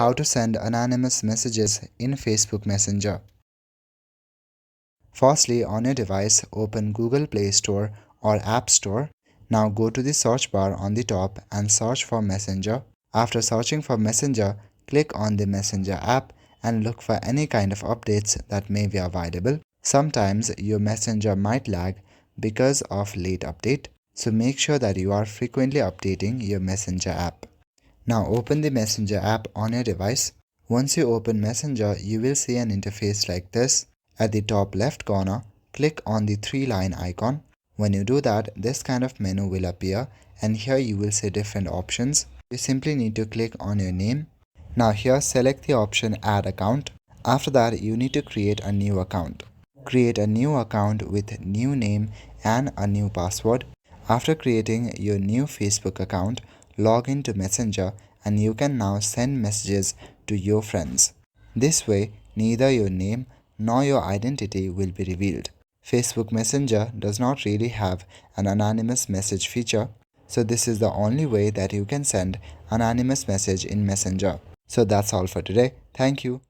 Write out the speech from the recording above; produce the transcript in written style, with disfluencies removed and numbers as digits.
How to send anonymous messages in Facebook Messenger. Firstly, on your device, open Google Play Store or App Store. Now go to the search bar on the top and search for Messenger. After searching for Messenger, click on the Messenger app and look for any kind of updates that may be available. Sometimes your Messenger might lag because of late update, so make sure that you are frequently updating your Messenger app. Now open the Messenger app on your device. Once you open Messenger, you will see an interface like this. At the top left corner, click on the three-line icon. When you do that, this kind of menu will appear, and here you will see different options. You simply need to click on your name. Now here select the option Add Account. After that, you need to create a new account. Create a new account with new name and a new password. After creating your new Facebook account, log into Messenger and you can now send messages to your friends. This way, neither your name nor your identity will be revealed. Facebook Messenger does not really have an anonymous message feature, so this is the only way that you can send anonymous message in Messenger. So that's all for today. Thank you.